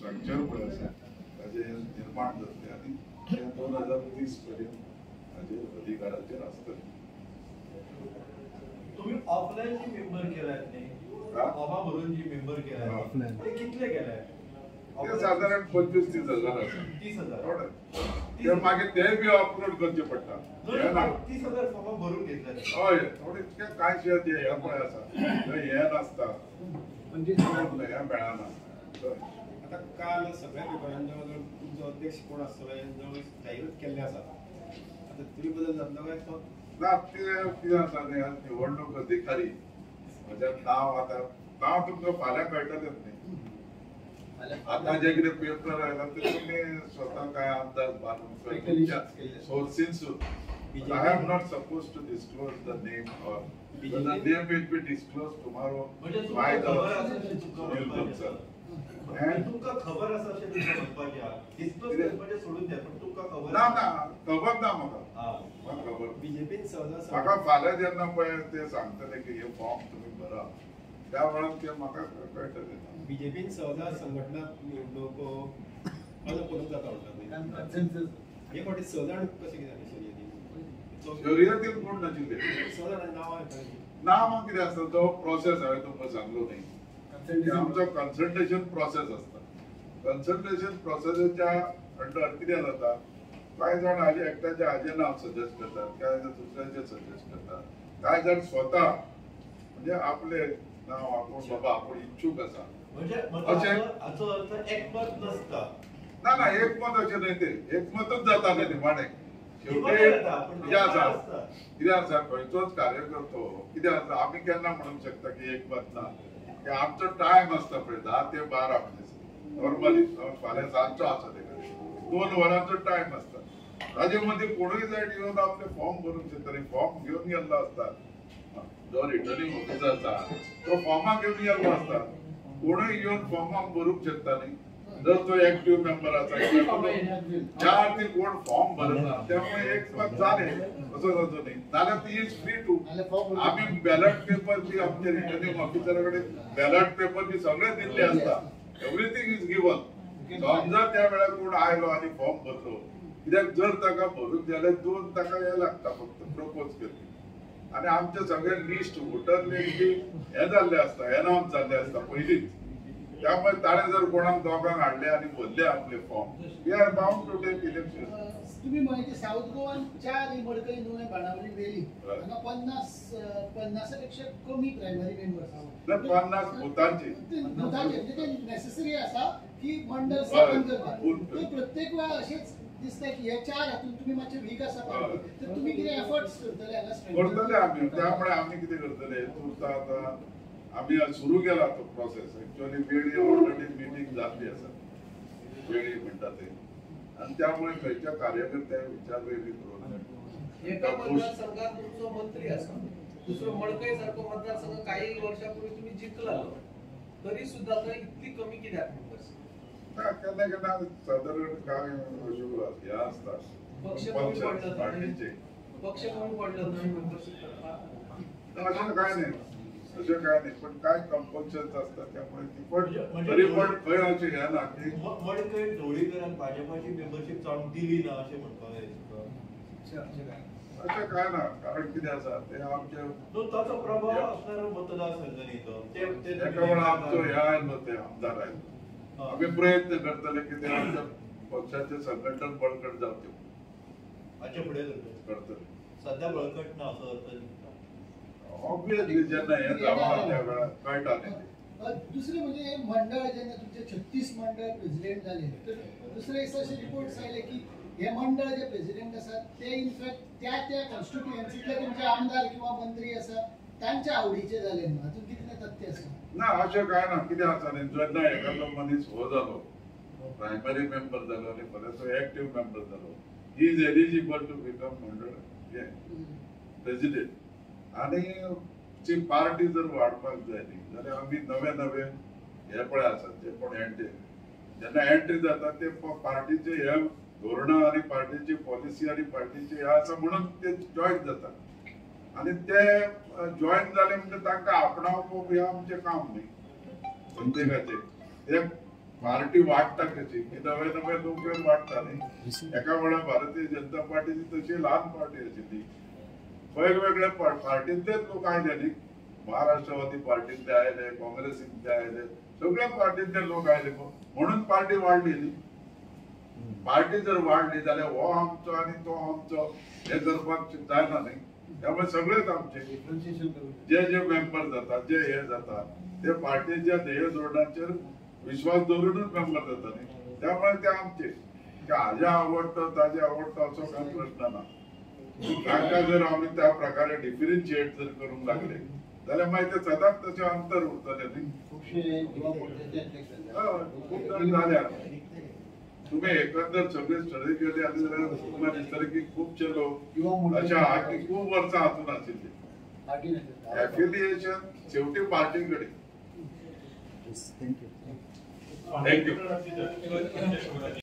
Structure पळय आसा ताजे निर्माण जातले आनी ते 2030 पर्यंत ताजे अधिकाराचेर आसतले. तुम्ही ऑफलाईन जी मेंबर केलात न्ही, फॉर्मा भरून जी मेंबर केलात ते कितले केले? ते साधारण 25-30 हजार आसा. 30,000 ते मागीर ते बी अपलोड करचे पडटा. 30,000 फॉर्मा भरून घेतले. हय थोडे कांयशे जे हे पळय आसा हे नासता म्हणजे हे मेळना. आता काल सगळ्या विभागांजवळ तुमचो अध्यक्ष कोण आसतलो जवळ जाहीरच केल्ले आसा. आता तुम्ही बदल जातलो काय तो? ना ते कितें आसा न्ही निवडणूक अधिकारी म्हजें नांव आतां नांव तुमकां फाल्यां कळटलेंच न्ही. आता जे कितें पेपर आयला ते तुम्ही स्वतः काय अंदाज बांधून सोर्सिंसून I am not supposed to disclose the name or the name will be disclosed tomorrow by the Sunil Bansal. तुमका खबर आसा अशें तुमकां म्हणपाचें आहा. डिस्क्लोज करपाचें सोडून द्या पण तुमका खबर ना ना खबर ना म्हाका. म्हाका खबर बीजेपीन म्हाका फाल्यां जेन्ना पळय ते सांगतले की हे फॉर्म तुमी भरा त्या वेळार ते म्हाका कळटलें. बीजेपीन सहजा संघटना निवडणूक अनुकूल जाता म्हणटात. हे फावटी स जाण कशें कितें जालें शर्यतीन? शर्यतीन कोण नाशिल्ले. स जाणांची नांवां येतालीं. नांव कितें आसता तो प्रोसेस हांवें तुमकां सांगलो न्ही. आमचो कन्सल्टेशन प्रोसेस आसता. कन्सल्टेशन प्रोसेसच्या अंडर कितें जाता कांय जाण हाजे एकट्याचे हाजें नांव सजेस्ट करतात, कांय जाण दुसऱ्याचें सजेस्ट करतात, कांय जाण स्वता म्हणजे आपले नांव आपूण बाबा आपूण इच्छूक आसा म्हणजे हाचो अर्थ एकमत नसता. ना ना एकमत अशें न्हय ते एकमतच जाता न्ही निमाणें. शेवटी कितें आसा खंयचोच कार्यकर्तो कितें आसा आमी केन्ना म्हणूंक शकता की एकमत ना. आमचो टायम आसता पळय 10 ते 12 म्हणजे नॉर्मली फाल्यां सांजचो आसा ते 2 वरांचो टायम आसता. ताजे मदीं कोणूय जाय येवन आपले फॉर्म भरूंक शकता. फॉर्म घेवन गेल्लो आसता जो रिटर्निंग ऑफिसर आसा तो फॉर्मां घेवन गेल्लो आसता. कोणूय येवन फॉर्माक भरूंक शकता न्ही. जर तो एक्टिव्ह मेंबर आसा ज्या ती कोण फॉर्म भरना त्यामुळे एकमत जाले असो जाचो न्ही. नाल्यार ती इज फ्री टू आमी बॅलट पेपर बी आमचे रिटर्निंग ऑफिसरा कडेन बॅलट पेपर बी सगळे दिल्ले आसता. Everything is given. समजा त्या वेळार कोण आयलो आनी फॉर्म भरलो कित्याक जर ताका भरूंक जाल्यार 2 ताका हे लागता फक्त प्रपोज करपी. आनी आमचे सगळे लिस्ट वोटर लिस्ट बी हे जाल्ले आसता एनाउन्स जाल्ले आसता पयलींच. त्यामुळे ताणें जर कोणाक दोगांक हाडले आनी भरले आपले form we are bound to take election. तुम्ही म्हणजे साऊथ गोवान 4 मडकई न्हू बाणावली वेली हांगा 50 पेक्षा कमी प्रायमरी मेंबर्स आसा. 50 बुथांची म्हणजे ते नेसेसरी आसा की मंडळ स्थापन करपाक. ते प्रत्येक वेळा अशेंच दिसता की हे 4 हातून तुम्ही मातशे वीक आसा तर तुम्ही कितें एफर्ट्स करतले हांगा करतले आमी. त्यामुळे आमी कितें करतले तूं आतां आमी सुरू केला तो प्रोसेस. एक्चुअली वेळी ऑलरेडी मिटींग जाल्ली आसा वेळी म्हणटा ते आनी त्यामुळे खंयच्या कार्यकर्त्याक विचारवेली करून एका मतदारसंघात तुमचो मंत्री आसा दुसरो मडकई सारको मतदारसंघ काही वर्षापूर्वी तुम्ही जिंकला तरी सुद्धा थंय इतली कमी कित्याक मेंबर्स? केन्ना केन्ना सादारण काय हे आसता पक्ष कमी पडलो थंय मेंबरशीप करपाक अशें काय नाही. अशें काय नाही पण काय कंपल्शन्स असतात त्यामुळे ती पण तरी पण खंय अशें हे ना की मडकई ढवळीकरांक भाजपाची मेंबरशीप चालून दिली ना अशें म्हणपाक अशें काय ना. कारण कितें आसा ते आमचे ताचो प्रभाव असणारो मतदारसंघ न्ही तो. एका वेळा आमचो हे आयलो ते आमदार आयलो. आमी प्रयत्न करतले की ते आमच्या पक्षाचे संघटन बळकट जावचे हाचे फुडें करतले. सध्या बळकट ना असो अर्थ न्ही. ऑब्वियसली जेन्ना हे जावना त्या वेळार कळटालें. दुसरे म्हणजे मंडळ जेन्ना तुमचे 36 मंडळ प्रेसिडेंट झाले तर दुसरे असे रिपोर्ट्स आयले की हे मंडळ जे प्रेसिडेंट आसात ते इनफॅक्ट त्या कॉन्स्टिट्युएन्सीतले तुमचे आमदार किंवा मंत्री आसा तांच्या आवडीचे झाले ना. हातून कितें तथ्य आसा? ना अशें काय ना. कितें आसा न्ही जेन्ना एखादो मनीस हो जालो प्रायमरी मेंबर जालो आनी फाल्यां तो एक्टिव्ह मेंबर जालो he is eligible to become मंडळ प्रेसिडेंट. आनी ची पार्टी जर वाडपाक जाय न्ही जाल्यार आमी नवे नवे हे पळय आसात जे कोण एंट्री जेन्ना एंट्री जाता ते पार्टीचे हे धोरणां आनी पार्टीची पॉलिसी आनी पार्टीचे हे आसा म्हणून ते जॉयन जाता. आनी ते जॉयन जाले म्हणजे तांकां आपणावप हे आमचें काम न्ही प्रत्येकाचें. ते पार्टी वाटता कशी की नवे नवे लोक वाटता न्ही एका वेळा भारतीय जनता पार्टीची तशी लहान पार्टी आशिल्ली वेगवेगळ्या पार्टींतलेच लोक आयले न्ही महाराष्ट्रवादी पार्टींतले आयले काँग्रेसींतले आयले सगळ्या पार्टींतले लोक आयले म्हणून पार्टी वाडली न्ही पार्टी जर वाढली जाल्यार हो आमचो आणि तो आमचो हे करपाक जायना न्ही त्यामुळे सगळेच आमचे जे जे मेंबर जातात जे हे जातात ते पार्टीच्या ध्येय धोरणाचेर विश्वास दवरूनच मेंबर जाता न्ही त्यामुळे ते आमचे की हाजे आवडतं ताजे आवडतं असो काही प्रश्न ना तांकां जर आमी त्या प्रकारे डिफरन्शिएट जर करूंक लागले जाल्यार मागीर ते सदांच तशें अंतर उरतलें न्ही खूब जाण जाल्या तुम्ही एकंदर सगळे स्टडी केले आनी जाल्यार तुमकां दिसतलें की खुबशे लोक अशे आहा की खूब वर्सां हातून आशिल्ले एफिलिएशन शेवटी पार्टी कडेन थँक्यू थँक्यू